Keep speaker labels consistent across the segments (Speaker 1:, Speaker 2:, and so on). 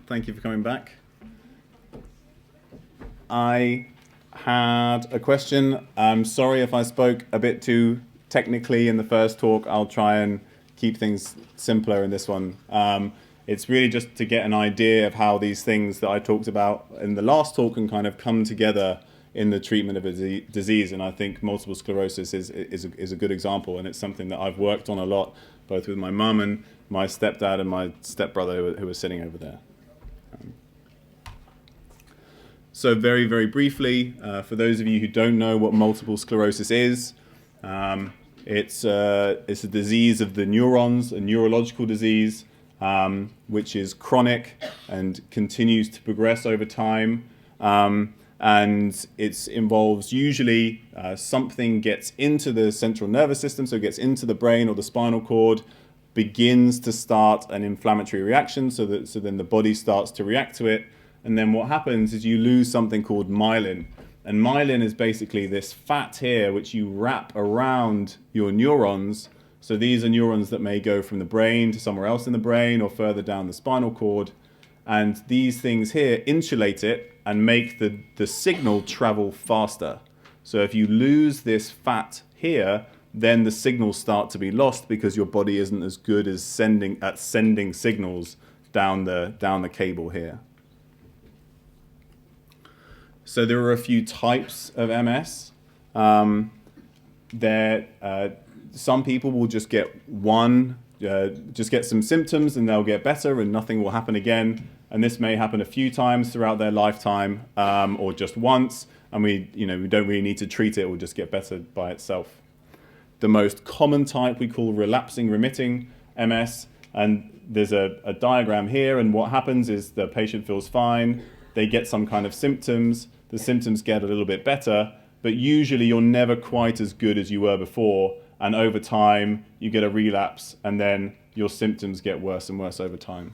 Speaker 1: Thank you for coming back. I had a question. I'm sorry if I spoke a bit too technically in the first talk. I'll try and keep things simpler in this one. It's really just to get an idea of how these things that I talked about in the last talk can kind of come together in the treatment of a disease. And I think multiple sclerosis is a good example. And it's something that I've worked on a lot, both with my mum and my stepdad and my stepbrother who was sitting over there. So very, very briefly, for those of you who don't know what multiple sclerosis is, it's a disease of the neurons, a neurological disease, which is chronic and continues to progress over time. And it involves usually something gets into the central nervous system, so it gets into the brain or the spinal cord, begins to start an inflammatory reaction, so then the body starts to react to it. And then what happens is you lose something called myelin. And myelin is basically this fat here which you wrap around your neurons. So these are neurons that may go from the brain to somewhere else in the brain or further down the spinal cord. And these things here insulate it and make the signal travel faster. So if you lose this fat here, then the signals start to be lost because your body isn't as good as sending signals down the cable here. So there are a few types of MS. Some people will just get just get some symptoms and they'll get better and nothing will happen again. And this may happen a few times throughout their lifetime, or just once. And we don't really need to treat it; it will just get better by itself. The most common type we call relapsing remitting MS, and there's a diagram here. And what happens is the patient feels fine, they get some kind of symptoms. The symptoms get a little bit better, but usually you're never quite as good as you were before. And over time, you get a relapse, and then your symptoms get worse and worse over time.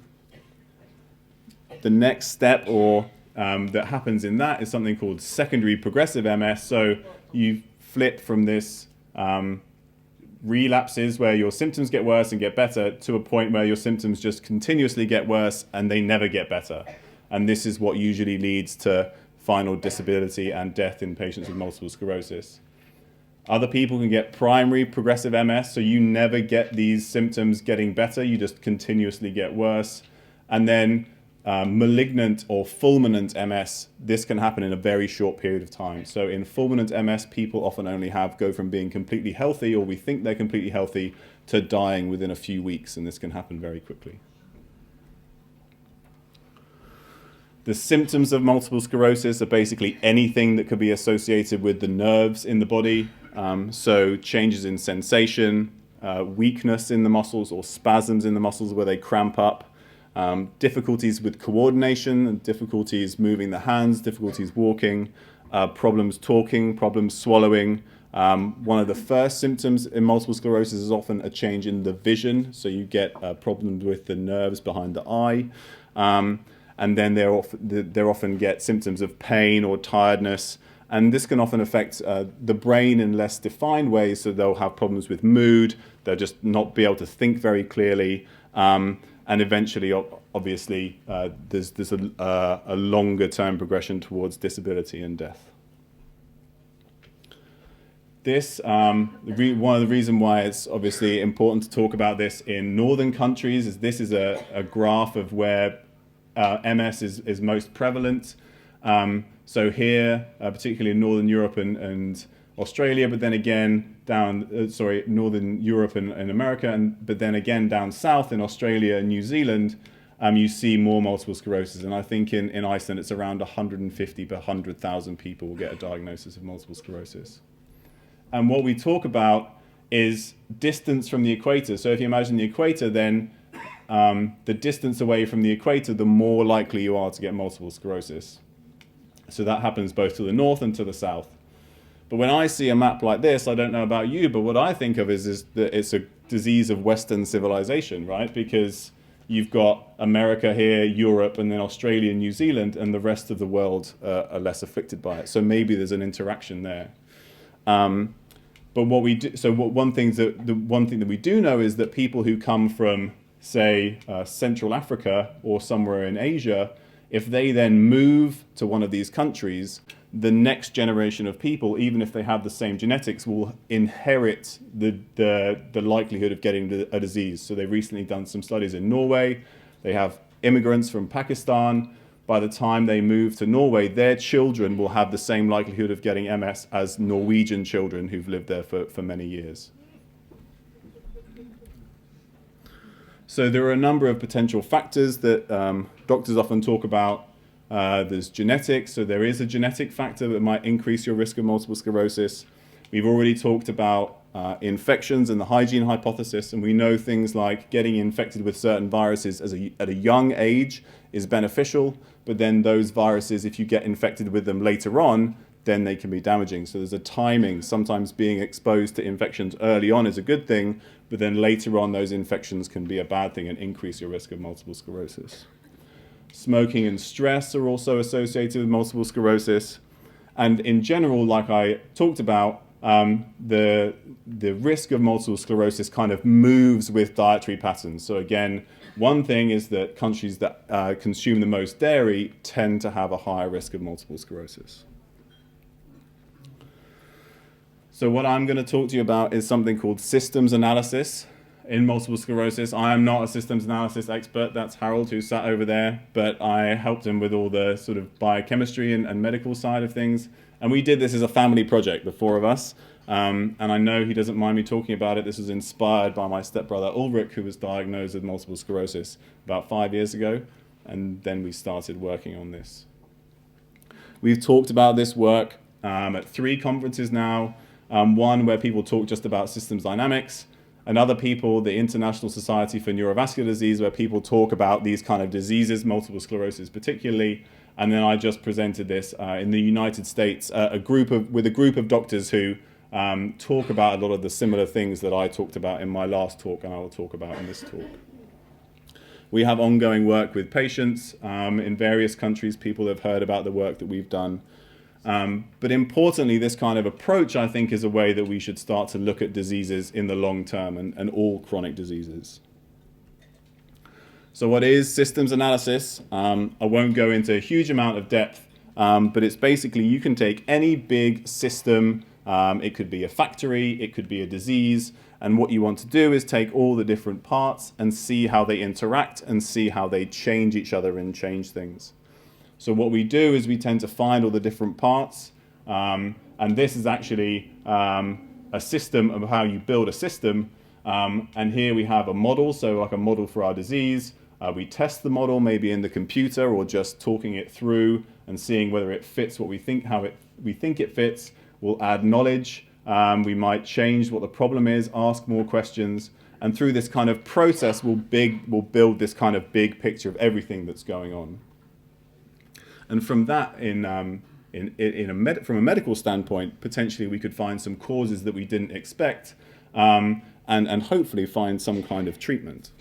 Speaker 1: The next step that happens in that is something called secondary progressive MS. So you flip from this relapses where your symptoms get worse and get better to a point where your symptoms just continuously get worse and they never get better. And this is what usually leads to final disability and death in patients with multiple sclerosis. Other people can get primary progressive MS, so you never get these symptoms getting better, you just continuously get worse. And then malignant or fulminant MS, this can happen in a very short period of time. So in fulminant MS, people often only go from being completely healthy, or we think they're completely healthy, to dying within a few weeks, and this can happen very quickly. The symptoms of multiple sclerosis are basically anything that could be associated with the nerves in the body. So changes in sensation, weakness in the muscles or spasms in the muscles where they cramp up, difficulties with coordination and difficulties moving the hands, difficulties walking, problems talking, problems swallowing. One of the first symptoms in multiple sclerosis is often a change in the vision. So you get problems with the nerves behind the eye. And then they often get symptoms of pain or tiredness. And this can often affect the brain in less defined ways. So they'll have problems with mood. They'll just not be able to think very clearly. And eventually, obviously, there's a longer term progression towards disability and death. This, one of the reasons why it's obviously important to talk about this in northern countries is this is a graph of where MS is most prevalent. So here, particularly in Northern Europe and Australia, but then again Northern Europe and America, but then again down south in Australia and New Zealand, you see more multiple sclerosis. And I think in Iceland it's around 150 per 100,000 people will get a diagnosis of multiple sclerosis. And what we talk about is distance from the equator. So if you imagine the equator, then the distance away from the equator, the more likely you are to get multiple sclerosis. So that happens both to the north and to the south. But when I see a map like this, I don't know about you, but what I think of is that it's a disease of Western civilization, right? Because you've got America here, Europe, and then Australia and New Zealand, and the rest of the world are less affected by it. So maybe there's an interaction there. But what we do, one thing that we do know is that people who come from say, Central Africa or somewhere in Asia, if they then move to one of these countries, the next generation of people, even if they have the same genetics, will inherit the likelihood of getting a disease. So they've recently done some studies in Norway. They have immigrants from Pakistan. By the time they move to Norway, their children will have the same likelihood of getting MS as Norwegian children who've lived there for many years. So there are a number of potential factors that doctors often talk about. There's genetics, so there is a genetic factor that might increase your risk of multiple sclerosis. We've already talked about infections and the hygiene hypothesis, and we know things like getting infected with certain viruses at a young age is beneficial, but then those viruses, if you get infected with them later on, then they can be damaging. So there's a timing. Sometimes being exposed to infections early on is a good thing, but then later on those infections can be a bad thing and increase your risk of multiple sclerosis. Smoking and stress are also associated with multiple sclerosis. And in general, like I talked about, the risk of multiple sclerosis kind of moves with dietary patterns. So again, one thing is that countries that consume the most dairy tend to have a higher risk of multiple sclerosis. So what I'm going to talk to you about is something called systems analysis in multiple sclerosis. I am not a systems analysis expert. That's Harold, who sat over there, but I helped him with all the sort of biochemistry and medical side of things. And we did this as a family project, the four of us. And I know he doesn't mind me talking about it. This was inspired by my stepbrother Ulrich, who was diagnosed with multiple sclerosis about 5 years ago. And then we started working on this. We've talked about this work at 3 conferences now. One where people talk just about systems dynamics. Another people, the International Society for Neurovascular Disease, where people talk about these kind of diseases, multiple sclerosis particularly. And then I just presented this in the United States, with a group of doctors who talk about a lot of the similar things that I talked about in my last talk and I will talk about in this talk. We have ongoing work with patients in various countries. People have heard about the work that we've done. But importantly, this kind of approach, I think, is a way that we should start to look at diseases in the long term and all chronic diseases. So what is systems analysis? I won't go into a huge amount of depth, but it's basically you can take any big system. It could be a factory, it could be a disease, and what you want to do is take all the different parts and see how they interact and see how they change each other and change things. So what we do is we tend to find all the different parts, and this is actually a system of how you build a system. And here we have a model, so like a model for our disease. We test the model maybe in the computer or just talking it through and seeing whether it fits what we think, we think it fits. We'll add knowledge. We might change what the problem is, ask more questions, and through this kind of process, we'll build this kind of big picture of everything that's going on. And from that, from a medical standpoint, potentially we could find some causes that we didn't expect, and hopefully find some kind of treatment.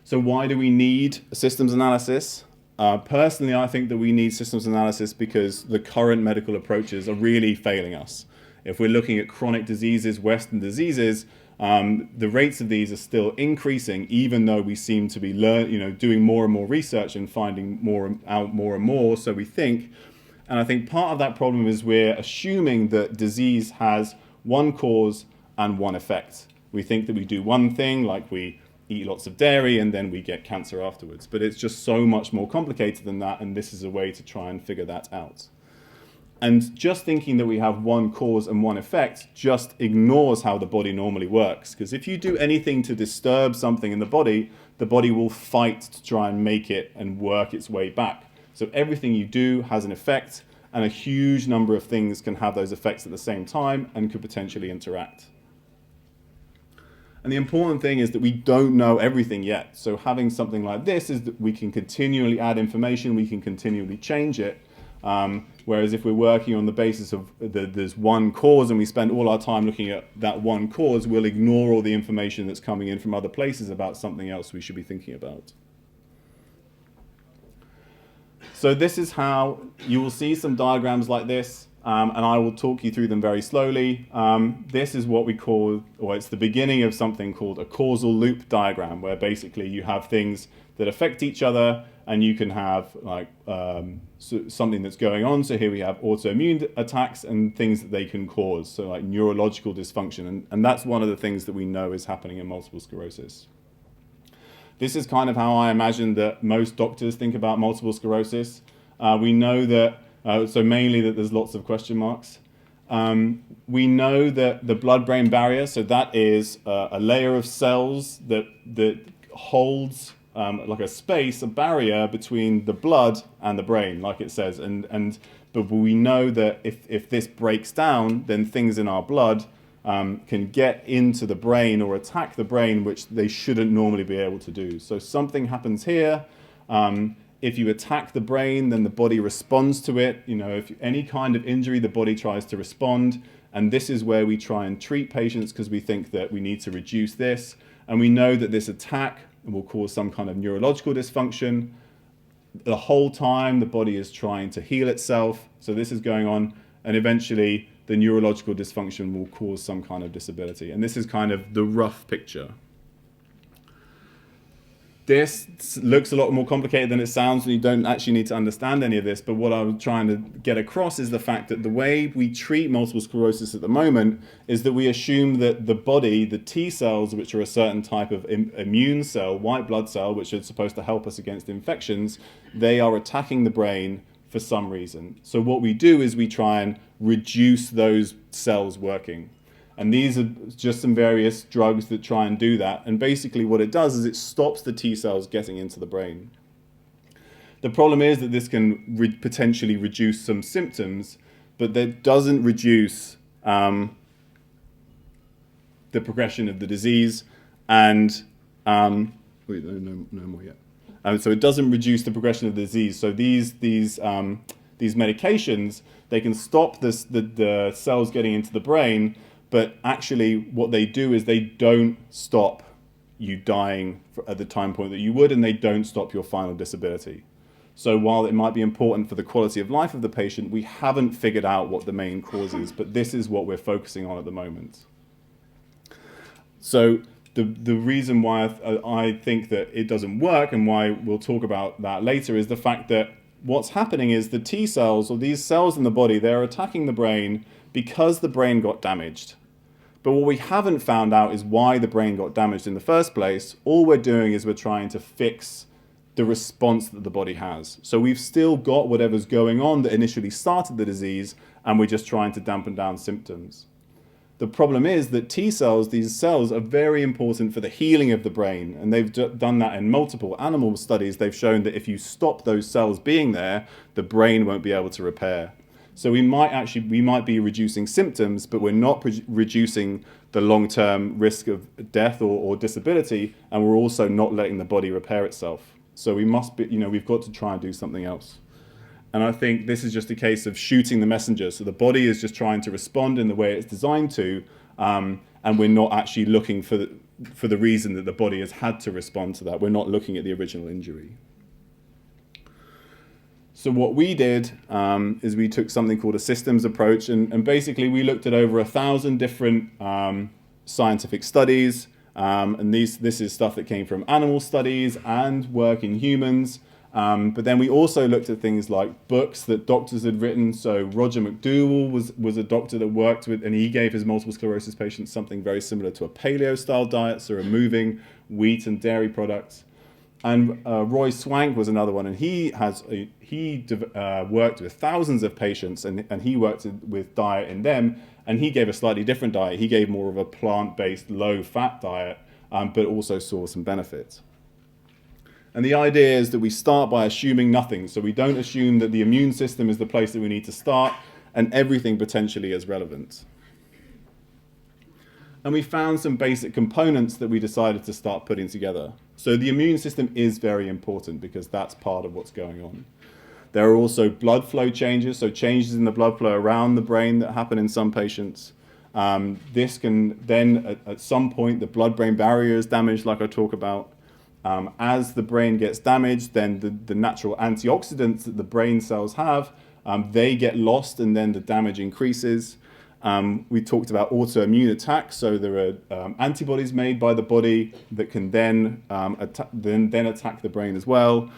Speaker 1: So why do we need systems analysis? Personally, I think that we need systems analysis because the current medical approaches are really failing us. If we're looking at chronic diseases, Western diseases, the rates of these are still increasing, even though we seem to be doing more and more research and finding out more and more, so we think. And I think part of that problem is we're assuming that disease has one cause and one effect. We think that we do one thing, like we eat lots of dairy and then we get cancer afterwards. But it's just so much more complicated than that, and this is a way to try and figure that out. And just thinking that we have one cause and one effect just ignores how the body normally works. Because if you do anything to disturb something in the body will fight to try and make it and work its way back. So everything you do has an effect, and a huge number of things can have those effects at the same time and could potentially interact. And the important thing is that we don't know everything yet. So having something like this is that we can continually add information, we can continually change it. Whereas if we're working on the basis of there's one cause and we spend all our time looking at that one cause, we'll ignore all the information that's coming in from other places about something else we should be thinking about. So this is how you will see some diagrams like this. and I will talk you through them very slowly. This is what we call, or it's the beginning of something called a causal loop diagram, where basically you have things that affect each other, and you can have like something that's going on. So here we have autoimmune attacks and things that they can cause, so like neurological dysfunction, and that's one of the things that we know is happening in multiple sclerosis. This is kind of how I imagine that most doctors think about multiple sclerosis. We know that, so mainly that there's lots of question marks. We know that the blood-brain barrier, so that is a layer of cells that holds like a space, a barrier between the blood and the brain, like it says. But we know that if this breaks down, then things in our blood can get into the brain or attack the brain, which they shouldn't normally be able to do. So something happens here. If you attack the brain, then the body responds to it. You know, if any kind of injury, the body tries to respond. And this is where we try and treat patients, because we think that we need to reduce this. And we know that this attack will cause some kind of neurological dysfunction. The whole time the body is trying to heal itself. So this is going on, and eventually the neurological dysfunction will cause some kind of disability. And this is kind of the rough picture. This looks a lot more complicated than it sounds, and you don't actually need to understand any of this, but what I'm trying to get across is the fact that the way we treat multiple sclerosis at the moment is that we assume that the body, the T cells, which are a certain type of immune cell, white blood cell, which is supposed to help us against infections, they are attacking the brain for some reason. So what we do is we try and reduce those cells working. And these are just some various drugs that try and do that. And basically what it does is it stops the T cells getting into the brain. The problem is that this can potentially reduce some symptoms, but that doesn't reduce the progression of the disease. And wait, no more yet. So it doesn't reduce the progression of the disease. So these medications, they can stop the cells getting into the brain, but actually what they do is they don't stop you dying at the time point that you would, and they don't stop your final disability. So while it might be important for the quality of life of the patient, we haven't figured out what the main cause is, but this is what we're focusing on at the moment. So the reason why I think that it doesn't work, and why we'll talk about that later, is the fact that what's happening is the T cells, or these cells in the body, they're attacking the brain because the brain got damaged. But what we haven't found out is why the brain got damaged in the first place. All we're doing is we're trying to fix the response that the body has. So we've still got whatever's going on that initially started the disease, and we're just trying to dampen down symptoms. The problem is that T cells, these cells, are very important for the healing of the brain, and they've done that in multiple animal studies. They've shown that if you stop those cells being there, the brain won't be able to repair. So we might be reducing symptoms, but we're not reducing the long-term risk of death or disability, and we're also not letting the body repair itself. So we must be, we've got to try and do something else. And I think this is just a case of shooting the messenger. So the body is just trying to respond in the way it's designed to, and we're not actually looking for the reason that the body has had to respond to that. We're not looking at the original injury. So what we did is we took something called a systems approach, and basically we looked at over 1,000 different scientific studies, and this is stuff that came from animal studies and work in humans. But then we also looked at things like books that doctors had written. So Roger McDougall was a doctor that worked with, and he gave his multiple sclerosis patients something very similar to a paleo-style diet, so removing wheat and dairy products. And Roy Swank was another one, and he worked with thousands of patients, and he worked with diet in them, and he gave a slightly different diet. He gave more of a plant-based, low-fat diet, but also saw some benefits. And the idea is that we start by assuming nothing. So we don't assume that the immune system is the place that we need to start, and everything potentially is relevant. And we found some basic components that we decided to start putting together. So the immune system is very important because that's part of what's going on. There are also blood flow changes, so changes in the blood flow around the brain that happen in some patients. This can then, at some point, the blood-brain barrier is damaged, like I talk about. As the brain gets damaged, then the natural antioxidants that the brain cells have they get lost and then the damage increases. We talked about autoimmune attacks, so there are antibodies made by the body that can then attack the brain as well.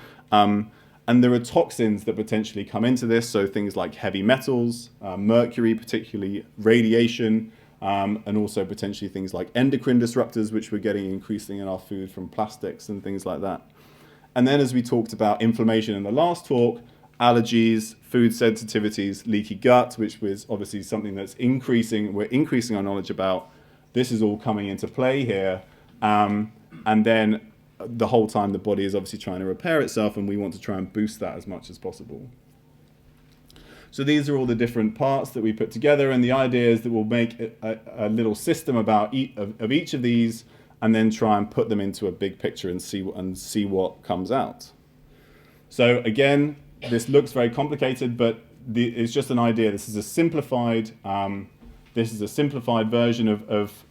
Speaker 1: And there are toxins that potentially come into this, so things like heavy metals, mercury, particularly radiation, and also potentially things like endocrine disruptors, which we're getting increasingly in our food from plastics and things like that. And then as we talked about inflammation in the last talk, allergies, food sensitivities, leaky gut, which was obviously something that's we're increasing our knowledge about. This is all coming into play here. And then the whole time the body is obviously trying to repair itself, and we want to try and boost that as much as possible. So these are all the different parts that we put together, and the idea is that we'll make a little system about each of these, and then try and put them into a big picture and see what comes out. So again, this looks very complicated, but it's just an idea. This is a simplified version of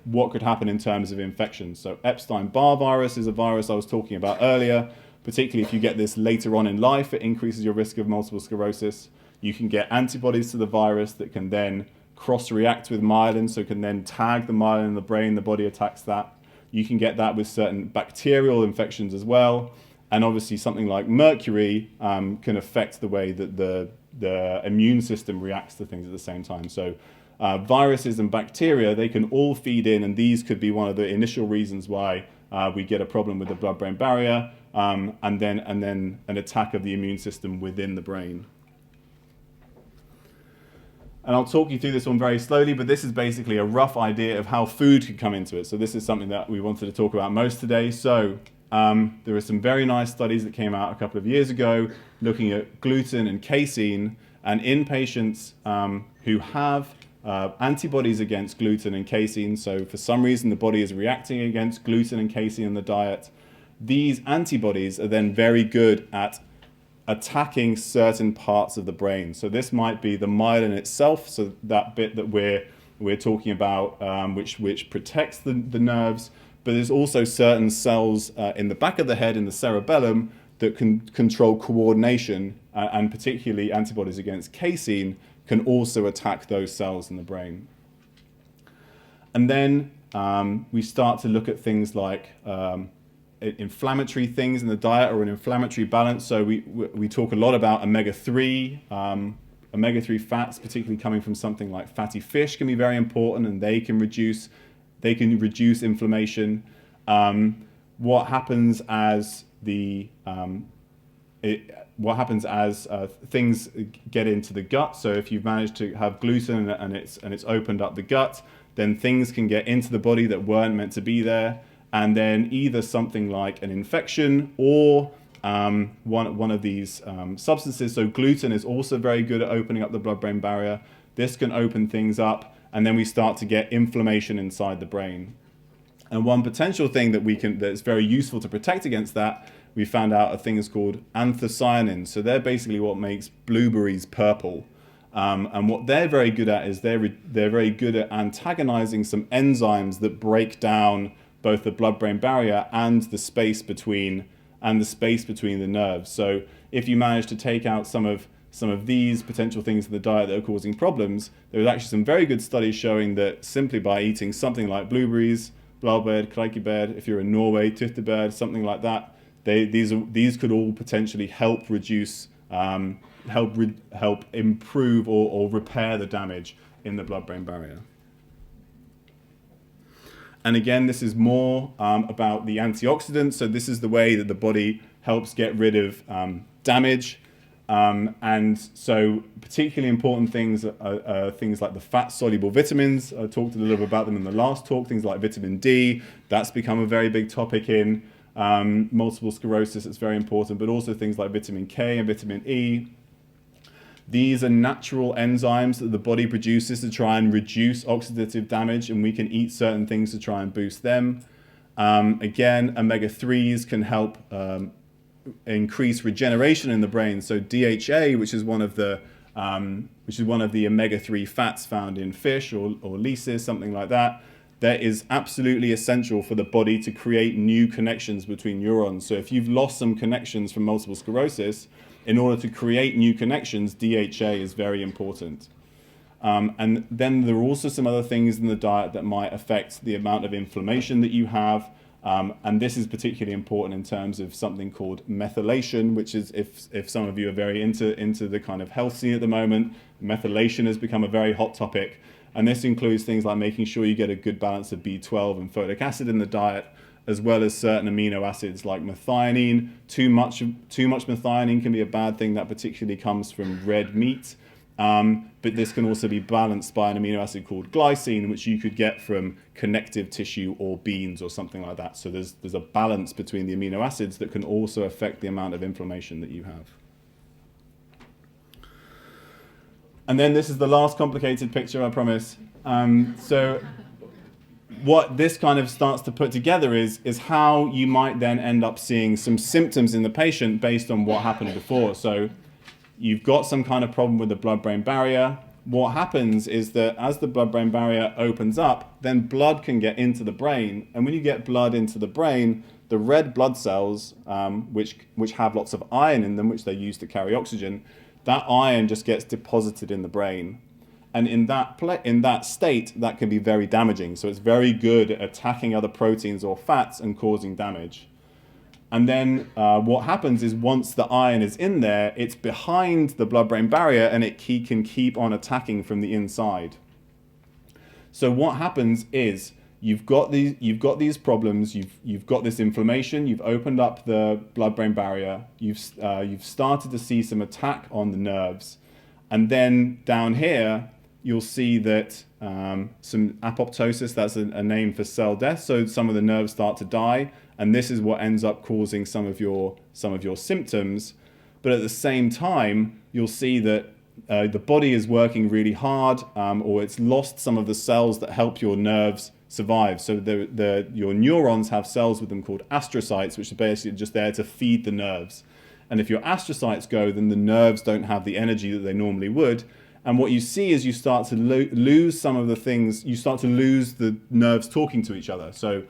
Speaker 1: what could happen in terms of infections. So Epstein-Barr virus is a virus I was talking about earlier. Particularly if you get this later on in life, it increases your risk of multiple sclerosis. You can get antibodies to the virus that can then cross-react with myelin, so can then tag the myelin in the brain, the body attacks that. You can get that with certain bacterial infections as well. And obviously something like mercury can affect the way that the immune system reacts to things at the same time. So viruses and bacteria, they can all feed in, and these could be one of the initial reasons why we get a problem with the blood-brain barrier, and then an attack of the immune system within the brain. And I'll talk you through this one very slowly, but this is basically a rough idea of how food could come into it. So this is something that we wanted to talk about most today. So there are some very nice studies that came out a couple of years ago looking at gluten and casein, and in patients who have antibodies against gluten and casein, so for some reason the body is reacting against gluten and casein in the diet, these antibodies are then very good at attacking certain parts of the brain. So this might be the myelin itself, so that bit that we're talking about, which protects the nerves, but there's also certain cells in the back of the head, in the cerebellum, that can control coordination, and particularly antibodies against casein can also attack those cells in the brain. And then we start to look at things like inflammatory things in the diet, or an inflammatory balance. So we talk a lot about omega-3. Omega-3 fats, particularly coming from something like fatty fish, can be very important, and they can reduce inflammation. What happens as things get into the gut? So if you've managed to have gluten and it's opened up the gut, then things can get into the body that weren't meant to be there. And then either something like an infection or one of these substances. So gluten is also very good at opening up the blood-brain barrier. This can open things up, and then we start to get inflammation inside the brain. And one potential thing that's very useful to protect against that, we found out, are things called anthocyanins. So they're basically what makes blueberries purple. And what they're very good at is they're very good at antagonizing some enzymes that break down both the blood-brain barrier and the space between the nerves. So if you manage to take out some of these potential things in the diet that are causing problems, there was actually some very good studies showing that simply by eating something like blueberries, blåbær, krækebær, if you're in Norway, tyttebær, something like that, these could all potentially help reduce, help improve or repair the damage in the blood-brain barrier. And again, this is more about the antioxidants. So this is the way that the body helps get rid of damage. And so particularly important things are things like the fat-soluble vitamins. I talked a little bit about them in the last talk. Things like vitamin D, that's become a very big topic in multiple sclerosis. It's very important, but also things like vitamin K and vitamin E. These are natural enzymes that the body produces to try and reduce oxidative damage, and we can eat certain things to try and boost them. Again, omega-3s can help increase regeneration in the brain. So DHA, which is one of the omega-3 fats found in fish or lysis, something like that, that is absolutely essential for the body to create new connections between neurons. So if you've lost some connections from multiple sclerosis, in order to create new connections, DHA is very important. And then there are also some other things in the diet that might affect the amount of inflammation that you have. And this is particularly important in terms of something called methylation, which is, if some of you are very into the kind of health scene at the moment, methylation has become a very hot topic. And this includes things like making sure you get a good balance of B12 and folic acid in the diet, as well as certain amino acids like methionine. Too much methionine can be a bad thing. That particularly comes from red meat. But this can also be balanced by an amino acid called glycine, which you could get from connective tissue or beans or something like that. So there's a balance between the amino acids that can also affect the amount of inflammation that you have. And then this is the last complicated picture, I promise. So what this kind of starts to put together is how you might then end up seeing some symptoms in the patient based on what happened before. So you've got some kind of problem with the blood-brain barrier. What happens is that as the blood-brain barrier opens up, then blood can get into the brain. And when you get blood into the brain, the red blood cells, which have lots of iron in them, which they use to carry oxygen, that iron just gets deposited in the brain. And in that state, that can be very damaging. So it's very good at attacking other proteins or fats and causing damage. And then what happens is once the iron is in there, it's behind the blood-brain barrier and it can keep on attacking from the inside. So what happens is you've got these problems, you've got this inflammation, you've opened up the blood-brain barrier, you've started to see some attack on the nerves, and then down here you'll see that some apoptosis, that's a name for cell death, so some of the nerves start to die, and this is what ends up causing some of your symptoms. But at the same time, you'll see that the body is working really hard, or it's lost some of the cells that help your nerves survive. So your neurons have cells with them called astrocytes, which are basically just there to feed the nerves. And if your astrocytes go, then the nerves don't have the energy that they normally would. And what you see is you start to lose some of the things, you start to lose the nerves talking to each other. So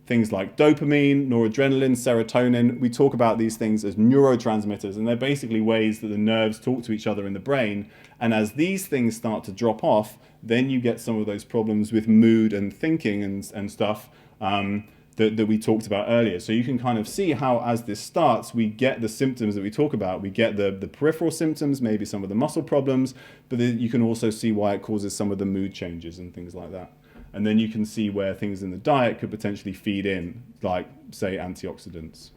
Speaker 1: things like dopamine, noradrenaline, serotonin, we talk about these things as neurotransmitters, and they're basically ways that the nerves talk to each other in the brain. And as these things start to drop off, then you get some of those problems with mood and thinking and stuff that we talked about earlier. So you can kind of see how as this starts, we get the symptoms that we talk about. We get the peripheral symptoms, maybe some of the muscle problems, but then you can also see why it causes some of the mood changes and things like that. And then you can see where things in the diet could potentially feed in, like, say, antioxidants.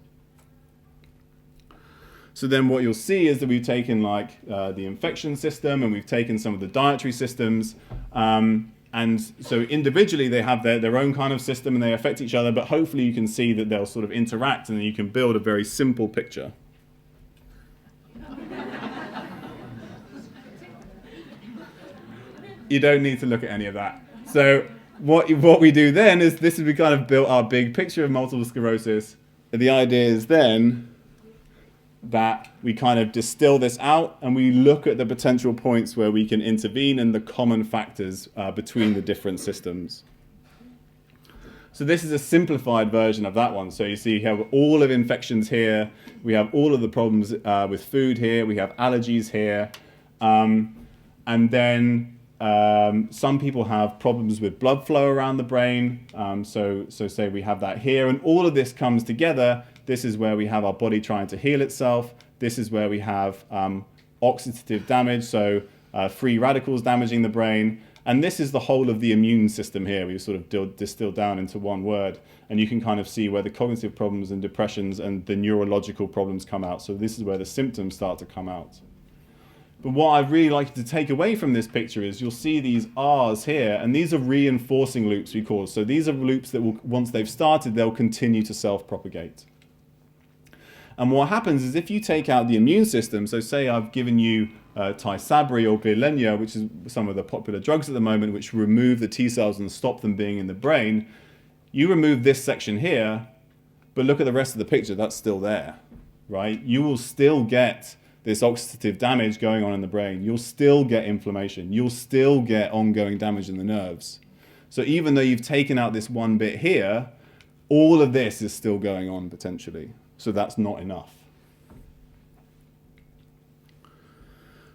Speaker 1: So then what you'll see is that we've taken like the infection system and we've taken some of the dietary systems. And so individually they have their own kind of system and they affect each other, but hopefully you can see that they'll sort of interact and then you can build a very simple picture. You don't need to look at any of that. So what we do then is we kind of built our big picture of multiple sclerosis. And the idea is then that we kind of distill this out and we look at the potential points where we can intervene and the common factors between the different systems. So this is a simplified version of that one. So you see you have all of infections here, we have all of the problems with food here, we have allergies here, and then some people have problems with blood flow around the brain, so say we have that here, and all of this comes together. This is where we have our body trying to heal itself. This is where we have oxidative damage, so free radicals damaging the brain. And this is the whole of the immune system here. We sort of distilled down into one word. And you can kind of see where the cognitive problems and depressions and the neurological problems come out. So this is where the symptoms start to come out. But what I'd really like you to take away from this picture is you'll see these R's here, and these are reinforcing loops we call. So these are loops that will, once they've started, they'll continue to self-propagate. And what happens is if you take out the immune system, so say I've given you Tysabri or Gilenya, which is some of the popular drugs at the moment, which remove the T cells and stop them being in the brain, you remove this section here, but look at the rest of the picture, that's still there, right? You will still get this oxidative damage going on in the brain. You'll still get inflammation. You'll still get ongoing damage in the nerves. So even though you've taken out this one bit here, all of this is still going on potentially. So that's not enough.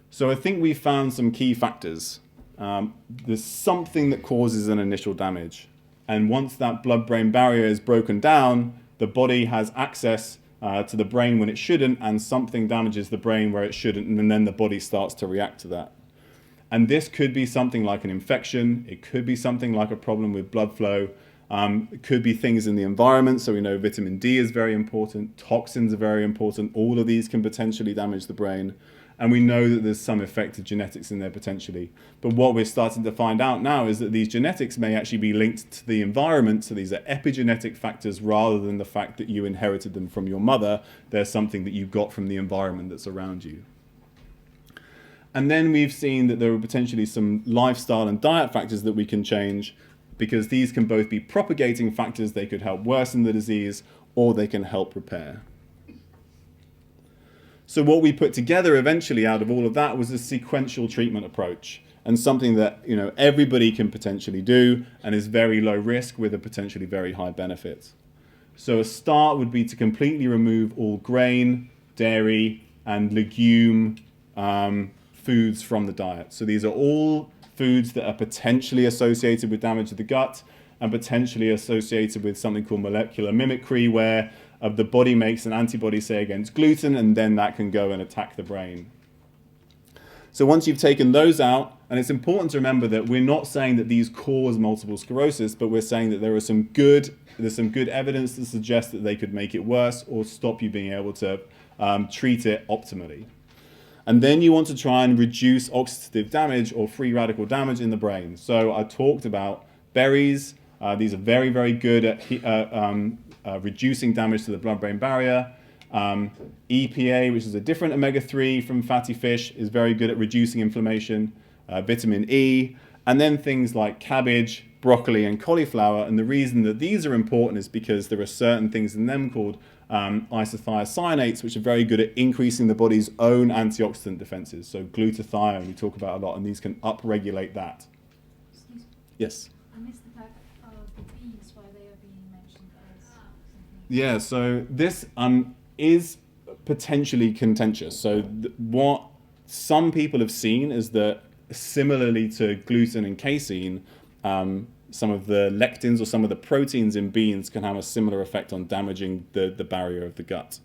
Speaker 1: So I think we've found some key factors. There's something that causes an initial damage. And once that blood-brain barrier is broken down, the body has access to the brain when it shouldn't, and something damages the brain where it shouldn't, and then the body starts to react to that. And this could be something like an infection. It could be something like a problem with blood flow. It could be things in the environment. So we know vitamin D is very important. Toxins are very important. All of these can potentially damage the brain. And we know that there's some effect of genetics in there potentially. But what we're starting to find out now is that these genetics may actually be linked to the environment. So these are epigenetic factors rather than the fact that you inherited them from your mother. There's something that you got from the environment that's around you. And then we've seen that there are potentially some lifestyle and diet factors that we can change, because these can both be propagating factors. They could help worsen the disease, or they can help repair. So what we put together eventually out of all of that was a sequential treatment approach, and something that everybody can potentially do and is very low risk with a potentially very high benefit. So a start would be to completely remove all grain, dairy, and legume foods from the diet. So these are all foods that are potentially associated with damage of the gut and potentially associated with something called molecular mimicry, where the body makes an antibody, say, against gluten, and then that can go and attack the brain. So once you've taken those out, and it's important to remember that we're not saying that these cause multiple sclerosis, but we're saying that there's some good evidence to suggest that they could make it worse or stop you being able to treat it optimally. And then you want to try and reduce oxidative damage or free radical damage in the brain. So I talked about berries. These are very, very good at reducing damage to the blood-brain barrier. EPA, which is a different omega-3 from fatty fish, is very good at reducing inflammation. Vitamin E, and then things like cabbage, broccoli, and cauliflower. And the reason that these are important is because there are certain things in them called isothiocyanates, which are very good at increasing the body's own antioxidant defenses. So glutathione, we talk about a lot, and these can upregulate that.
Speaker 2: Excuse me.
Speaker 1: Yes?
Speaker 2: I missed the fact of the beans, why they are being mentioned as something.
Speaker 1: Yeah, so this is potentially contentious. So what some people have seen is that similarly to gluten and casein, some of the lectins or some of the proteins in beans can have a similar effect on damaging the barrier of the gut.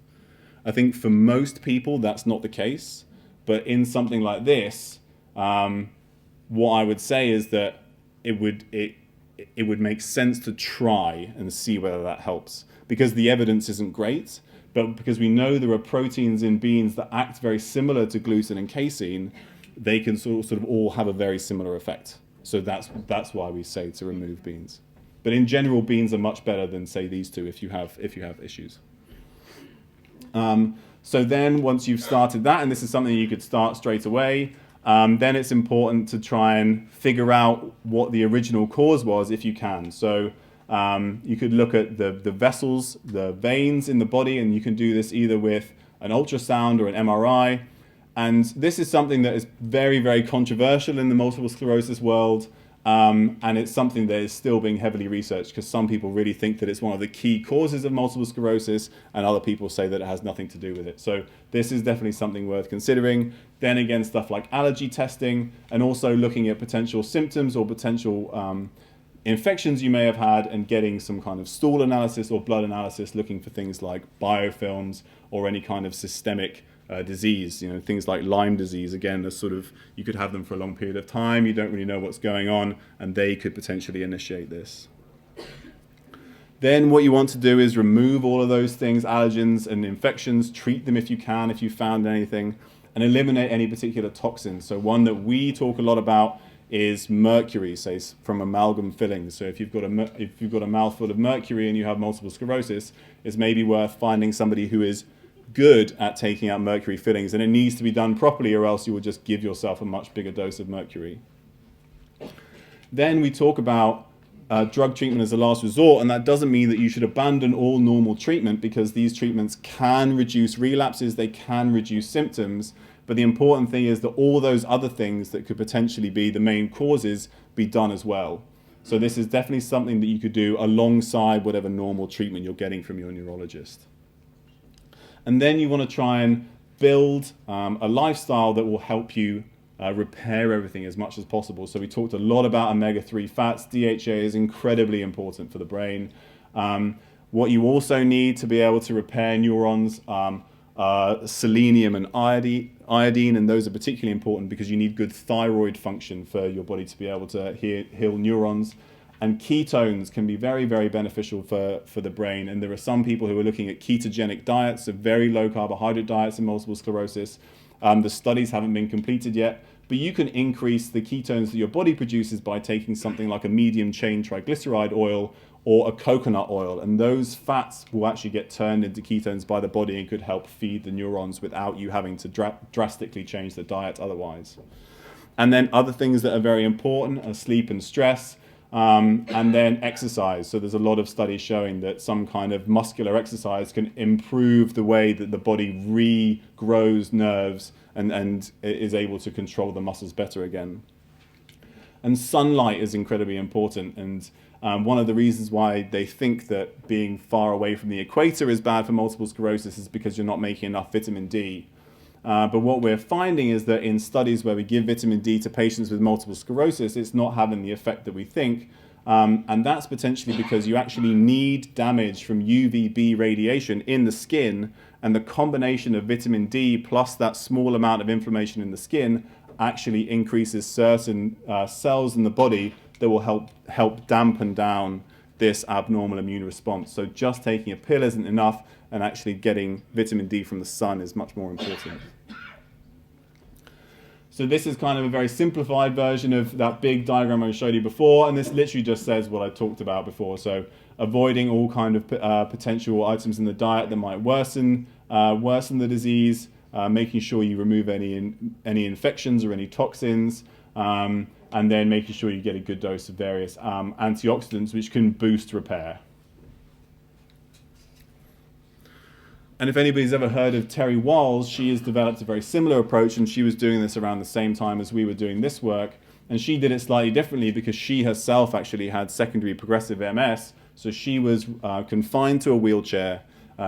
Speaker 1: I think for most people that's not the case, but in something like this, what I would say is that it would make sense to try and see whether that helps, because the evidence isn't great, but because we know there are proteins in beans that act very similar to gluten and casein, they can sort of all have a very similar effect. So that's why we say to remove beans. But in general, beans are much better than, say, these two if you have issues. So then once you've started that, and this is something you could start straight away, then it's important to try and figure out what the original cause was if you can. So you could look at the vessels, the veins in the body, and you can do this either with an ultrasound or an MRI. And this is something that is very, very controversial in the multiple sclerosis world. And it's something that is still being heavily researched, because some people really think that it's one of the key causes of multiple sclerosis, and other people say that it has nothing to do with it. So this is definitely something worth considering. Then again, stuff like allergy testing, and also looking at potential symptoms or potential infections you may have had, and getting some kind of stool analysis or blood analysis, looking for things like biofilms or any kind of systemic disease, things like Lyme disease. Again, you could have them for a long period of time, you don't really know what's going on, and they could potentially initiate this. Then what you want to do is remove all of those things, allergens and infections, treat them if you can, if you found anything, and eliminate any particular toxins. So one that we talk a lot about is mercury, say from amalgam fillings. So if you've got a mouthful of mercury and you have multiple sclerosis, it's maybe worth finding somebody who is good at taking out mercury fillings, and it needs to be done properly, or else you will just give yourself a much bigger dose of mercury. Then we talk about drug treatment as a last resort, and that doesn't mean that you should abandon all normal treatment, because these treatments can reduce relapses, they can reduce symptoms, but the important thing is that all those other things that could potentially be the main causes be done as well. So this is definitely something that you could do alongside whatever normal treatment you're getting from your neurologist. And then you want to try and build a lifestyle that will help you repair everything as much as possible. So we talked a lot about omega-3 fats. DHA is incredibly important for the brain. What you also need to be able to repair neurons, selenium and iodine, and those are particularly important because you need good thyroid function for your body to be able to heal neurons. And ketones can be very, very beneficial for the brain. And there are some people who are looking at ketogenic diets, so very low carbohydrate diets in multiple sclerosis. The studies haven't been completed yet, but you can increase the ketones that your body produces by taking something like a medium chain triglyceride oil or a coconut oil. And those fats will actually get turned into ketones by the body and could help feed the neurons without you having to drastically change the diet otherwise. And then other things that are very important are sleep and stress. And then exercise. So there's a lot of studies showing that some kind of muscular exercise can improve the way that the body regrows nerves and is able to control the muscles better again. And sunlight is incredibly important. And one of the reasons why they think that being far away from the equator is bad for multiple sclerosis is because you're not making enough vitamin D. But what we're finding is that in studies where we give vitamin D to patients with multiple sclerosis, it's not having the effect that we think. And that's potentially because you actually need damage from UVB radiation in the skin, and the combination of vitamin D plus that small amount of inflammation in the skin actually increases certain cells in the body that will help dampen down this abnormal immune response. So just taking a pill isn't enough, and actually getting vitamin D from the sun is much more important. So this is kind of a very simplified version of that big diagram I showed you before, and this literally just says what I talked about before. So avoiding all kind of potential items in the diet that might worsen the disease, making sure you remove any infections or any toxins, and then making sure you get a good dose of various antioxidants which can boost repair. And if anybody's ever heard of Terry Walls, she has developed a very similar approach, and she was doing this around the same time as we were doing this work. And she did it slightly differently because she herself actually had secondary progressive MS. So she was confined to a wheelchair.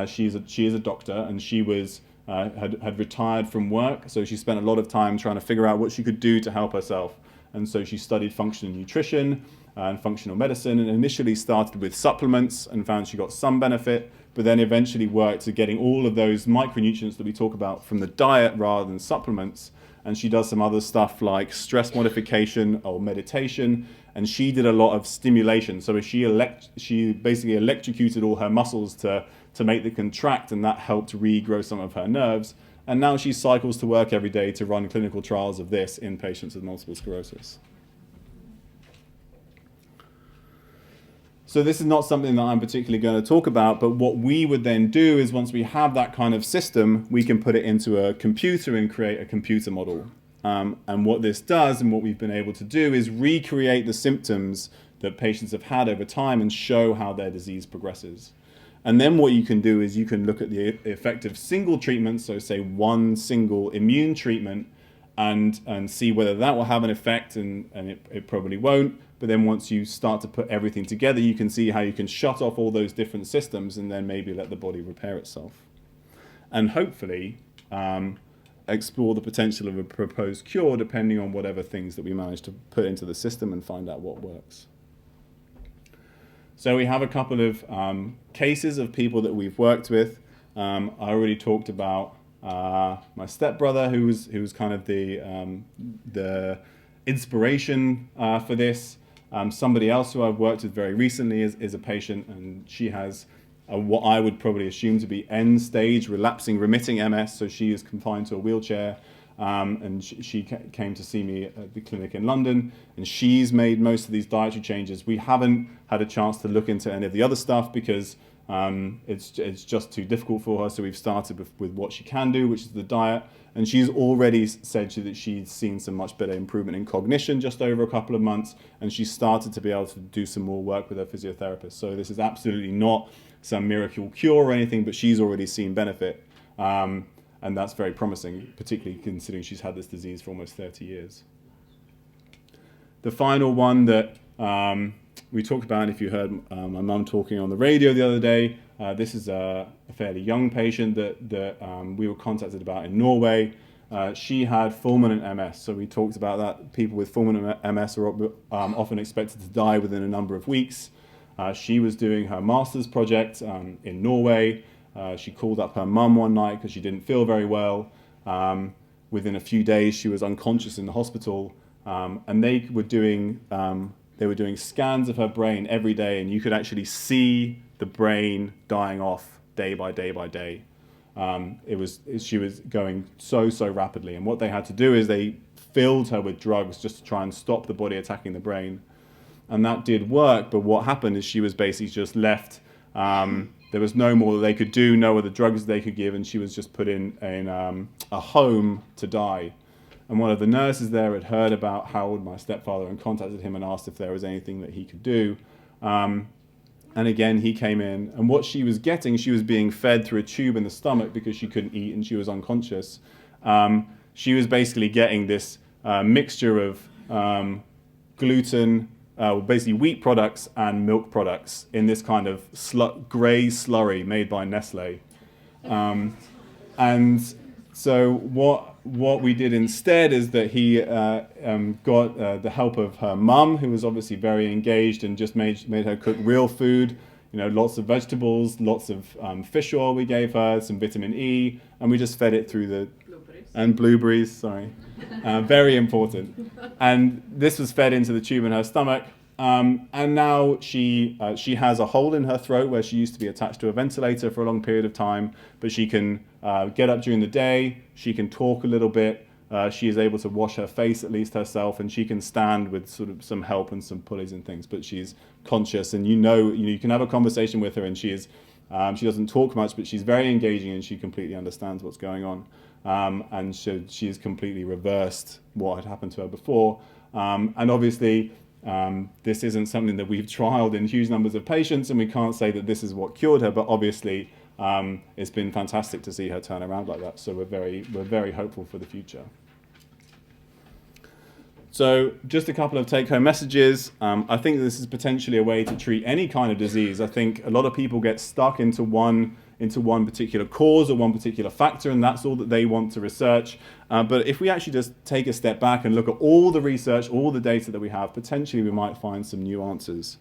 Speaker 1: She is a doctor, and she was had retired from work. So she spent a lot of time trying to figure out what she could do to help herself. And so she studied functional nutrition and functional medicine, and initially started with supplements and found she got some benefit, but then eventually worked to getting all of those micronutrients that we talk about from the diet rather than supplements. And she does some other stuff like stress modification or meditation, and she did a lot of stimulation. So she basically electrocuted all her muscles to make them contract, and that helped regrow some of her nerves. And now she cycles to work every day to run clinical trials of this in patients with multiple sclerosis. So this is not something that I'm particularly going to talk about, but what we would then do is once we have that kind of system, we can put it into a computer and create a computer model. And what this does and what we've been able to do is recreate the symptoms that patients have had over time and show how their disease progresses. And then what you can do is you can look at the effect of single treatments, so say one single immune treatment, and see whether that will have an effect, and it probably won't. But then once you start to put everything together, you can see how you can shut off all those different systems and then maybe let the body repair itself. And hopefully explore the potential of a proposed cure depending on whatever things that we manage to put into the system and find out what works. So we have a couple of cases of people that we've worked with. I already talked about my stepbrother, who was kind of the inspiration for this. Somebody else who I've worked with very recently is a patient, and she has what I would probably assume to be end-stage relapsing remitting MS. So she is confined to a wheelchair, and she came to see me at the clinic in London, and she's made most of these dietary changes. We haven't had a chance to look into any of the other stuff because it's just too difficult for her. So we've started with what she can do, which is the diet. And she's already said that she's seen some much better improvement in cognition just over a couple of months. And she started to be able to do some more work with her physiotherapist. So this is absolutely not some miracle cure or anything, but she's already seen benefit. And that's very promising, particularly considering she's had this disease for almost 30 years. The final one that we talked about, if you heard my mum talking on the radio the other day, this is a fairly young patient that we were contacted about in Norway. She had fulminant MS, so we talked about that. People with fulminant MS are often expected to die within a number of weeks. She was doing her master's project in Norway. She called up her mum one night because she didn't feel very well. Within a few days, she was unconscious in the hospital, and they were doing scans of her brain every day, and you could actually see the brain dying off day by day by day. She was going so rapidly, and what they had to do is they filled her with drugs just to try and stop the body attacking the brain, and that did work. But what happened is she was basically just left. There was no more that they could do, no other drugs they could give, and she was just put in a home to die. And one of the nurses there had heard about Harold, my stepfather, and contacted him and asked if there was anything that he could do. And again, he came in, and what she was getting, she was being fed through a tube in the stomach because she couldn't eat and she was unconscious. She was basically getting this mixture of gluten, basically wheat products and milk products in this kind of grey slurry made by Nestle. And so what we did instead is that he got the help of her mum, who was obviously very engaged, and just made her cook real food. Lots of vegetables, lots of fish oil we gave her, some vitamin E, and we just fed it through the... Blueberries, sorry. Very important. And this was fed into the tube in her stomach. And now she has a hole in her throat where she used to be attached to a ventilator for a long period of time, but she can get up during the day, she can talk a little bit, she is able to wash her face at least herself, and she can stand with sort of some help and some pulleys and things, but she's conscious, and you can have a conversation with her, and she doesn't talk much, but she's very engaging and she completely understands what's going on. And she's completely reversed what had happened to her before. And obviously, this isn't something that we've trialed in huge numbers of patients, and we can't say that this is what cured her, but obviously it's been fantastic to see her turn around like that. So we're very hopeful for the future. So just a couple of take-home messages. I think this is potentially a way to treat any kind of disease. I think a lot of people get stuck into one particular cause or one particular factor, and that's all that they want to research. But if we actually just take a step back and look at all the research, all the data that we have, potentially we might find some new answers.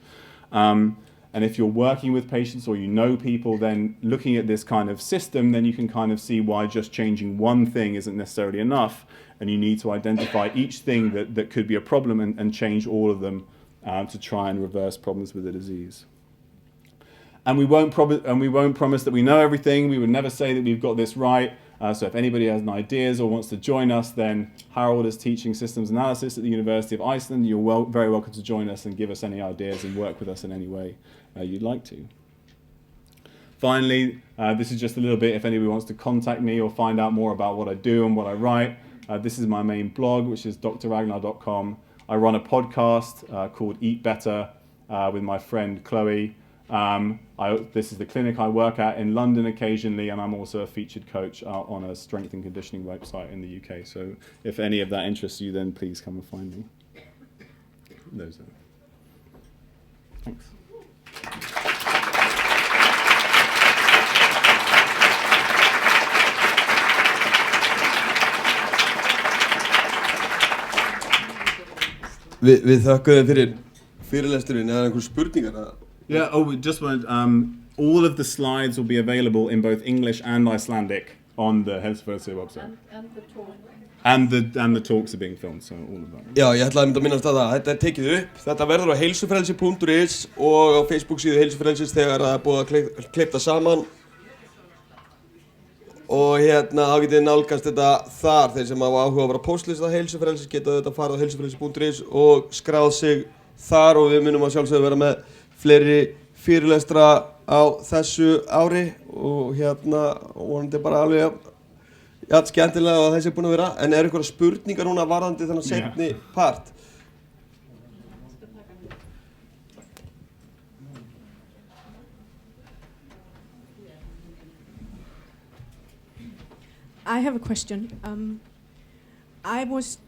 Speaker 1: And if you're working with patients or you know people, then looking at this kind of system, then you can kind of see why just changing one thing isn't necessarily enough, and you need to identify each thing that could be a problem and change all of them to try and reverse problems with the disease. And we won't promise that we know everything. We would never say that we've got this right. So if anybody has any ideas or wants to join us, then Harold is teaching systems analysis at the University of Iceland. You're very welcome to join us and give us any ideas and work with us in any way you'd like to. Finally, this is just a little bit if anybody wants to contact me or find out more about what I do and what I write. This is my main blog, which is drragnar.com. I run a podcast called Eat Better with my friend Chloe. This is the clinic I work at in London occasionally, and I'm also a featured coach on a strength and conditioning website in the UK. So if any of that interests you, then please come and find me. Those are. Thanks.
Speaker 3: Við þökkum fyrir fyrirlesturinn. Eða einhver spurningar?
Speaker 1: Yeah, we just wanted, all of the slides will be available in both English and Icelandic on the Meðferðau website.
Speaker 2: And the talk.
Speaker 1: And the talks are being filmed, so all of that.
Speaker 3: Já, ég ætlaði að minnast að þetta tekið upp. Þetta verður á heilsufrelsi.is og á Facebook síðu heilsufrelsis þegar það búið að klipta saman. Og þá getið nálgast þetta þar. Þeir sem hafa áhuga að vera póstlista heilsufrelsis geta þetta farið á heilsufrelsi.is og skráð sig þar, og við munum að sjálfsögðu vera með fleiri fyrirlestra á þessu ári og vonandi bara alveg skemmtilega og þessi búin að vera. En einhverjar spurningar núna varðandi þennan seinni part?
Speaker 4: I have a question. I was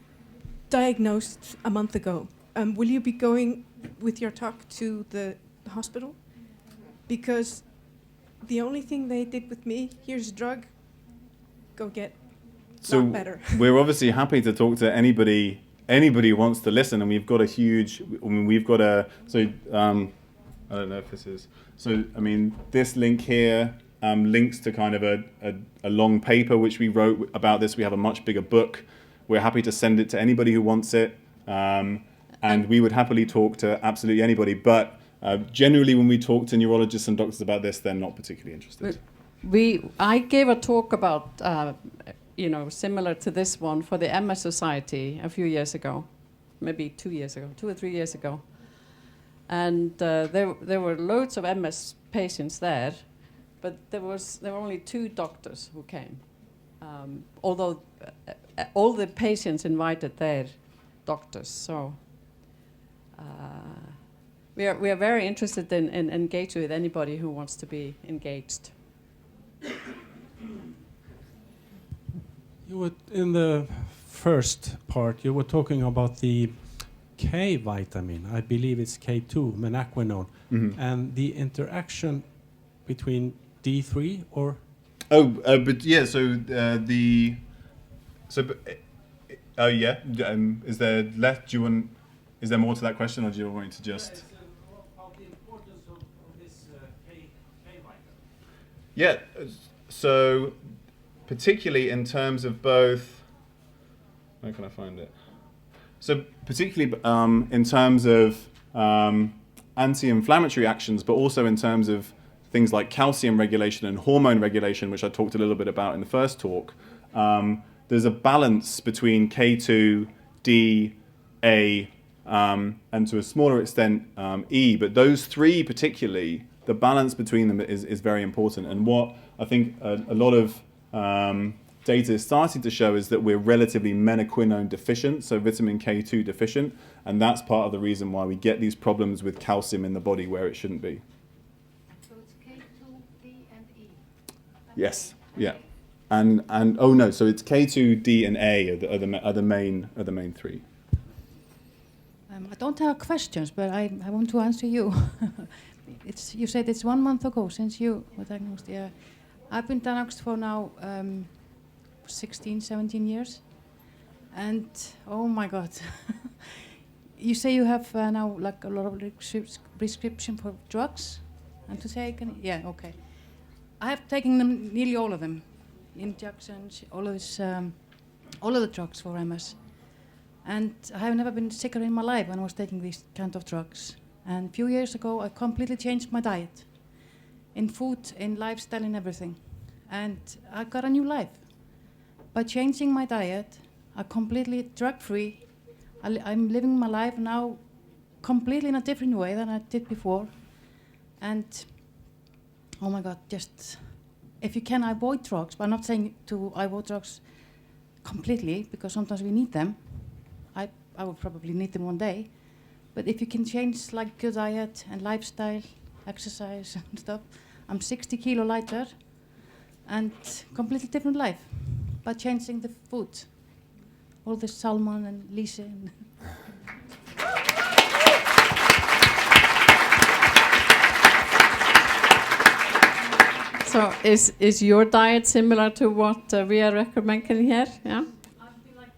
Speaker 4: diagnosed a month ago. Will you be going with your talk to the hospital, because the only thing they did with me, here's a drug, go get
Speaker 1: So
Speaker 4: lot better.
Speaker 1: we're obviously happy to talk to anybody who wants to listen, and we've got I don't know if this is, so I mean this link here links to kind of a long paper which we wrote about this. We have a much bigger book. We're happy to send it to anybody who wants it, and we would happily talk to absolutely anybody, but generally when we talk to neurologists and doctors about this, they're not particularly interested.
Speaker 5: I gave a talk about similar to this one for the MS Society a few years ago, maybe 2 years ago, 2 or 3 years ago. And there were loads of MS patients there, but there were only 2 doctors who came. Although all the patients invited their doctors, so we are very interested in engaging with anybody who wants to be engaged.
Speaker 6: In the first part, you were talking about the K vitamin. I believe it's K2, menaquinone, and the interaction between D3 or.
Speaker 1: But yeah. So is there left? Is there more to that question, or do you want me to just?
Speaker 6: About the importance of this K vitamin.
Speaker 1: Yeah. So particularly in terms of both. Where can I find it? So particularly in terms of anti-inflammatory actions, but also in terms of things like calcium regulation and hormone regulation, which I talked a little bit about in the first talk, there's a balance between K2, D, A, and to a smaller extent E. But those 3 particularly, the balance between them is very important. And what I think a lot of data is starting to show is that we're relatively menaquinone deficient, so vitamin K2 deficient, and that's part of the reason why we get these problems with calcium in the body where it shouldn't be.
Speaker 2: So it's K2, D, and E.
Speaker 1: Yes, yeah, and oh no, so it's K2, D, and A are the main 3.
Speaker 7: I don't have questions, but I want to answer you. You said it's 1 month ago since you were diagnosed. Yeah, I've been diagnosed for now 16, 17 years, and oh my God, you say you have now like a lot of prescription for drugs and to take. Yeah, okay. I have taken them, nearly all of them, injections, all of the drugs for MS. And I have never been sicker in my life when I was taking these kind of drugs. And a few years ago, I completely changed my diet, in food, in lifestyle, in everything. And I got a new life. By changing my diet, I'm completely drug-free. I'm living my life now completely in a different way than I did before. And oh my God, just if you can avoid drugs, but I'm not saying to avoid drugs completely, because sometimes we need them. I will probably need them one day. But if you can change like good diet and lifestyle, exercise and stuff, I'm 60 kilo lighter and completely different life by changing the food. All this salmon and lyse.
Speaker 5: So is your diet similar to what we are recommending here? Yeah.
Speaker 7: I feel like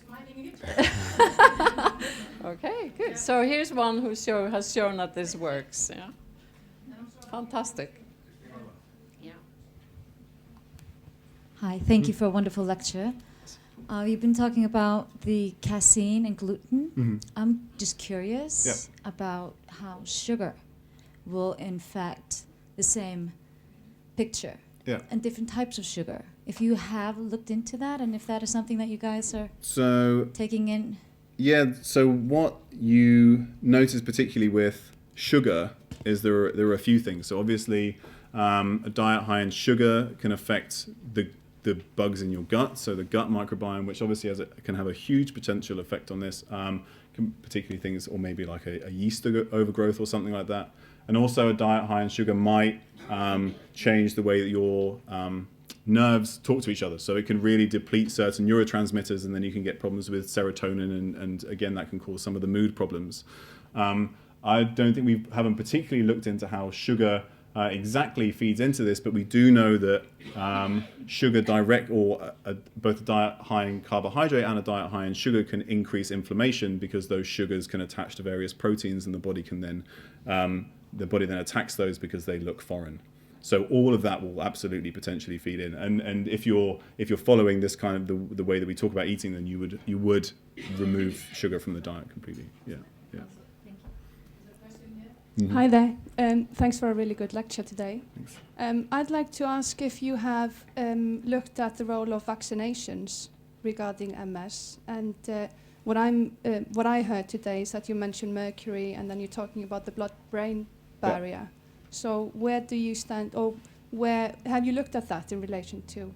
Speaker 7: smiling it.
Speaker 5: Okay, good. So here's one who has shown that this works. Yeah. Fantastic. Yeah.
Speaker 8: Hi, thank you for a wonderful lecture. You've been talking about the casein and gluten.
Speaker 1: Mm-hmm.
Speaker 8: I'm just curious about how sugar will infect the same picture and different types of sugar. If you have looked into that, and if that is something that you guys are taking in.
Speaker 1: Yeah, so what you notice particularly with sugar is there are a few things. So obviously a diet high in sugar can affect the bugs in your gut, so the gut microbiome, which obviously can have a huge potential effect on this, particularly things, or maybe like a yeast overgrowth or something like that. And also a diet high in sugar might change the way that your nerves talk to each other. So it can really deplete certain neurotransmitters, and then you can get problems with serotonin, and again, that can cause some of the mood problems. I don't think we haven't particularly looked into how sugar exactly feeds into this, but we do know that sugar direct or both a diet high in carbohydrate and a diet high in sugar can increase inflammation because those sugars can attach to various proteins and the body then attacks those because they look foreign. So all of that will absolutely potentially feed in. And if you're following this kind of the way that we talk about eating, then you would remove sugar from the diet completely. Yeah.
Speaker 9: Mm-hmm. Hi there, thanks for a really good lecture today.
Speaker 1: Thanks.
Speaker 9: I'd like to ask if you have looked at the role of vaccinations regarding MS, and what I heard today is that you mentioned mercury and then you're talking about the blood-brain barrier. Yeah. So where do you stand, or where have you looked at that in relation to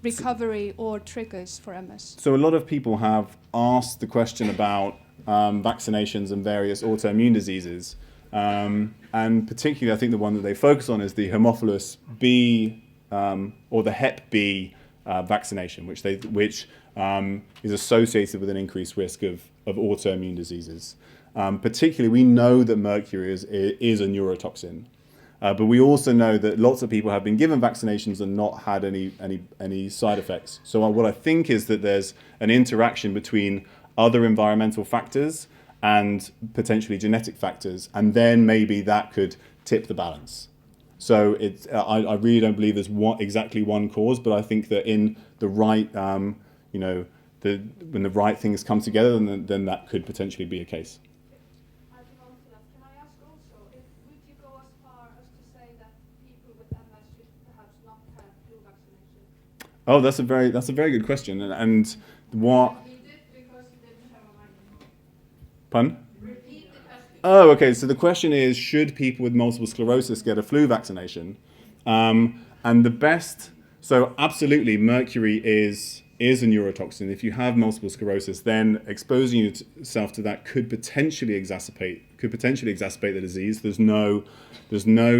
Speaker 9: recovery or triggers for MS?
Speaker 1: So a lot of people have asked the question about vaccinations and various autoimmune diseases. And particularly, I think the one that they focus on is the Haemophilus B or the Hep B vaccination, which is associated with an increased risk of autoimmune diseases. Particularly, we know that mercury is a neurotoxin, but we also know that lots of people have been given vaccinations and not had any side effects. So what I think is that there's an interaction between other environmental factors and potentially genetic factors, and then maybe that could tip the balance. So I really don't believe there's exactly one cause, but I think that in the right, when the right things come together, then that could potentially be a case.
Speaker 9: Can I ask also, would you go as far as to say that people with MS should perhaps not have flu vaccination?
Speaker 1: Oh, that's a very good question, and what? Pardon? Oh, okay. So the question is, should people with multiple sclerosis get a flu vaccination? And the best, so absolutely, mercury is a neurotoxin. If you have multiple sclerosis, then exposing yourself to that could potentially exacerbate the disease. There's no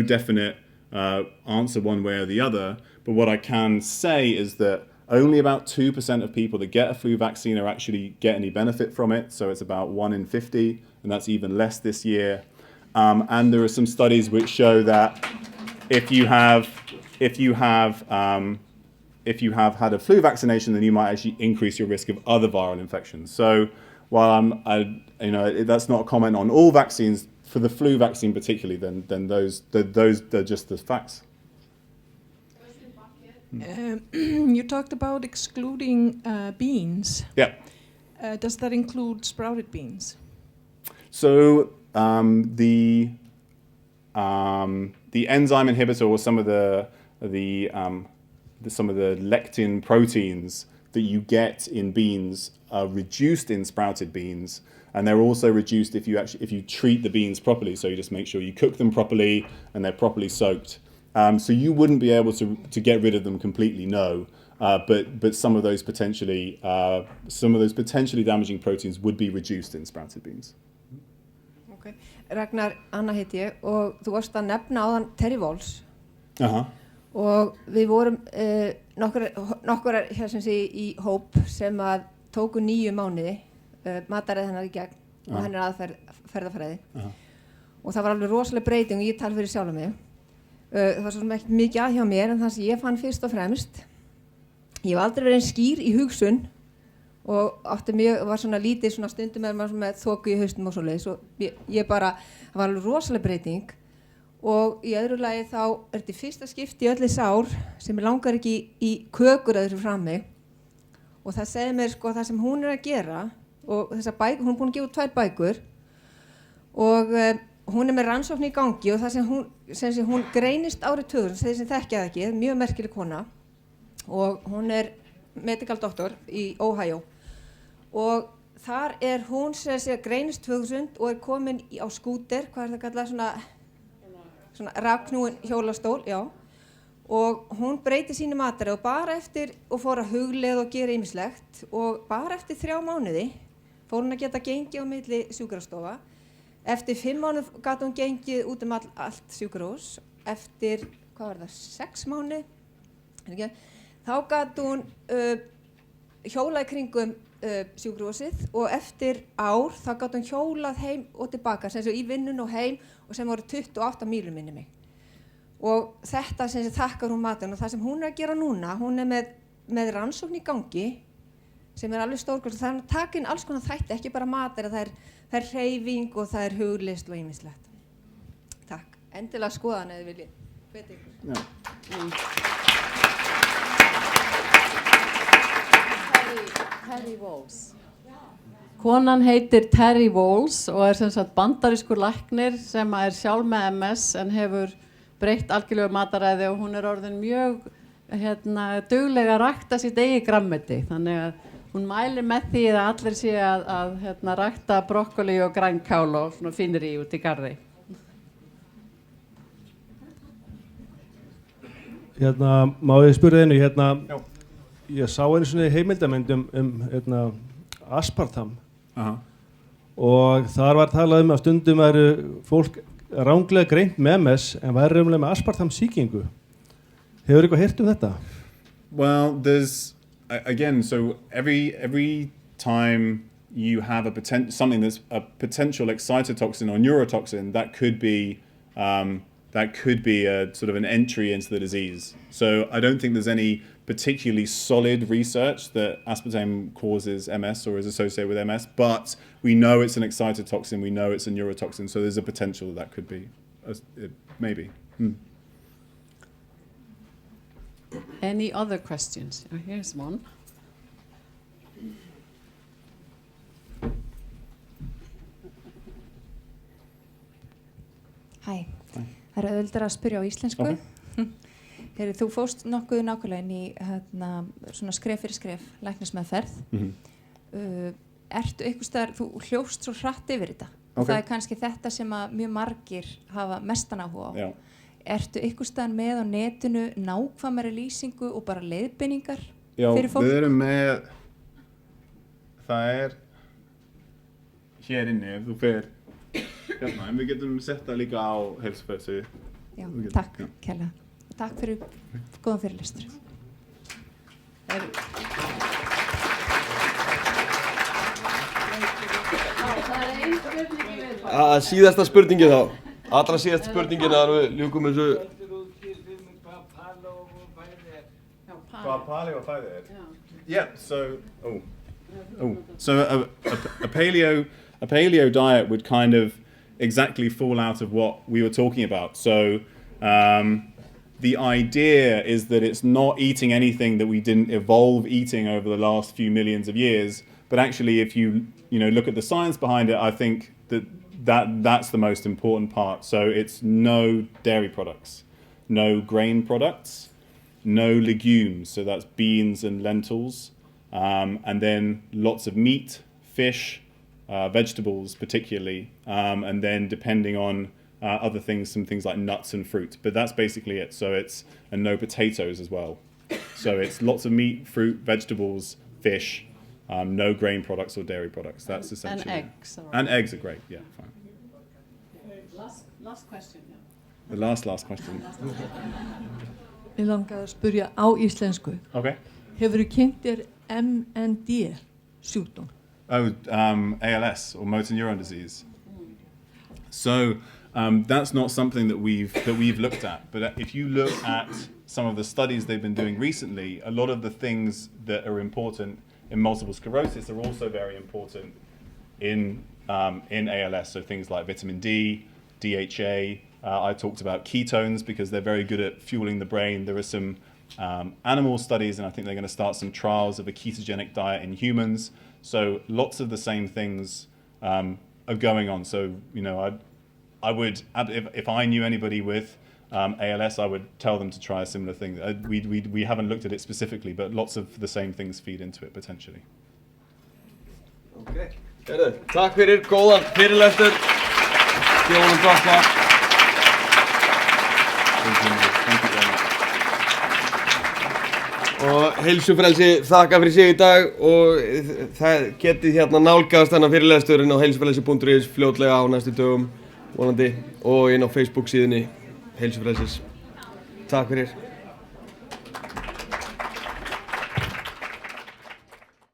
Speaker 1: definite answer one way or the other. But what I can say is that only about 2% of people that get a flu vaccine actually get any benefit from it. So it's about 1 in 50, and that's even less this year. And there are some studies which show that if you have had a flu vaccination, then you might actually increase your risk of other viral infections. So while that's not a comment on all vaccines, for the flu vaccine particularly, then those are just the facts.
Speaker 4: You talked about excluding beans.
Speaker 1: Yeah.
Speaker 4: Does that include sprouted beans?
Speaker 1: So the enzyme inhibitor, or some of the lectin proteins that you get in beans are reduced in sprouted beans, and they're also reduced if you treat the beans properly. So you just make sure you cook them properly and they're properly soaked. So you wouldn't be able to get rid of them completely, no. But some of those potentially damaging proteins would be reduced in sprouted beans.
Speaker 10: Okay. Ragnar, Anna heiti ég, og þú varst að nefna áðan Terry Walls. Og við vorum nokkurar hér sem sé í hóp sem að tóku 9 mánuði mataræði hennar í gegn og hennar aðferðafræði. Og það var alveg rosaleg breyting, og ég tala fyrir sjálfa mig. Það var svo sem ekkert mikið að hjá mér, en það sem ég fann fyrst og fremst, ég hef aldrei verið skýr í hugsun og var svona lítið svona stundum með þoku í haustum og svoleiðis, og ég bara, það var alveg rosaleg breyting. Og í öðru lagi þá þetta fyrsta skipti í öll þessi ár sem ég langar ekki í kökur að þessu frammi, og það segir mér sko það sem hún að gera, og þessar bækur, hún er búin að gefa út 2 bækur og hún með rannsókn í gangi, og það sem hún greinist árið 2000, þeir sem þekkja það ekki, mjög merkileg kona, og hún medical doktor í Ohio, og þar hún greinist 2000 og komin á skúter, hvað það kallað, svona rafknúin hjólastól, já, og hún breyti sínu mataræði og bara eftir, og fór að hugleiða og gera ýmislegt, og bara eftir 3 mánuði fór hún að geta gengið á milli sjúkrastofa. Eftir 5 mánuð gat hún gengið út allt sjúkrahús. Eftir, 6 mánuði, þá gat hún hjólaði kringum sjúkrahúsið og eftir ár þá gátt hún hjólað heim og tilbaka, sem í vinnun og heim og sem voru 28 mílur minni mig. Og þetta sem þakkar hún matinn og það sem hún að gera núna, hún með rannsókn í gangi sem alveg stórkostleg. Það að taka inn alls konar þætti, ekki bara matur, það er hreyfing og það er huglist og ýmislegt. Takk. Endilega skoðan eða viljið. Veit ykkur.
Speaker 5: Terry Walls. Konan heitir Terry Walls og sem sagt bandarískur læknir sem sjálf með MS en hefur breytt algjörlega mataræði og hún orðin mjög duglega að rækta sitt eigið grænmeti. Þannig að hún mælir með því að allir sé að rækta brokkoli og grænkál og svona finnir í út í garði.
Speaker 11: Má ég spyrja einu, ég sá einu svona heimildamynd aspartam og þar var talað að stundum væru fólk ranglega greint með MS en væri raunverulega með aspartam sýkingu. Hefur eitthvað heyrt þetta?
Speaker 1: Well, there's again, so every time you have something that's a potential excitotoxin or neurotoxin, that could be a sort of an entry into the disease. So I don't think there's any particularly solid research that aspartame causes MS or is associated with MS, but we know it's an excitotoxin, we know it's a neurotoxin, so there's a potential that could be, maybe.
Speaker 5: Any other questions? Oh, here's one.
Speaker 12: Hæ. Það auðveldara að spyrja á íslensku. Heyrðu, þú fórst nokkuð nákvæmlega inn í svona skref fyrir skref, læknismeðferð. Ertu einhvers staðar, þú hljóst svo hratt yfir þetta. Og það kannski þetta sem að mjög margir hafa mestan áhuga á. Ertu einhvers staðar með á netinu nákvæmari lýsingu og bara leiðbeiningar fyrir fólk?
Speaker 1: Já, við erum með, það hér inni, ef þú fer hérna, en við getum sett það líka á heilsufræðsíðu.
Speaker 12: Já, takk kærlega. Takk fyrir góðan fyrirlestur.
Speaker 3: Síðasta spurningin þá. Allra síðasta spurningin að við ljúkum þessu.
Speaker 1: Hvað paleo og fæði er? Yeah, so a paleo diet would kind of exactly fall out of what we were talking about. So the idea is that it's not eating anything that we didn't evolve eating over the last few millions of years, but actually if you look at the science behind it, I think that's the most important part. So it's no dairy products, no grain products, no legumes, so that's beans and lentils, and then lots of meat, fish, vegetables particularly, and then depending on other things, some things like nuts and fruit. But that's basically it. So and no potatoes as well. So it's lots of meat, fruit, vegetables, fish, no grain products or dairy products. That's essentially.
Speaker 5: And eggs.
Speaker 1: And eggs are great, yeah, fine.
Speaker 5: Last question.
Speaker 1: The last question.
Speaker 13: Ég langaði að spyrja á íslensku.
Speaker 1: Okay.
Speaker 13: Hefurðu kynnt þér MND sjúkdóm?
Speaker 1: ALS or motor neuron disease. So that's not something that we've looked at. But if you look at some of the studies they've been doing recently, a lot of the things that are important in multiple sclerosis are also very important in ALS. So things like vitamin D, DHA. I talked about ketones because they're very good at fueling the brain. There are some animal studies, and I think they're going to start some trials of a ketogenic diet in humans. So lots of the same things are going on. So I would, if I knew anybody with ALS, I would tell them to try a similar thing. We haven't looked at it specifically, but lots of the same things feed into it potentially.
Speaker 3: Okay. Takk fyrir góðan fyrirlestur. Gefum gott klapp. Og heilsufrelsi þakka fyrir sig í dag og það getið hérna nálgast þennan fyrirlesturinn á heilsufrelsi.is fljótlega á næstu dögum vonandi og inn á Facebook síðunni heilsufrelsis. Takk fyrir.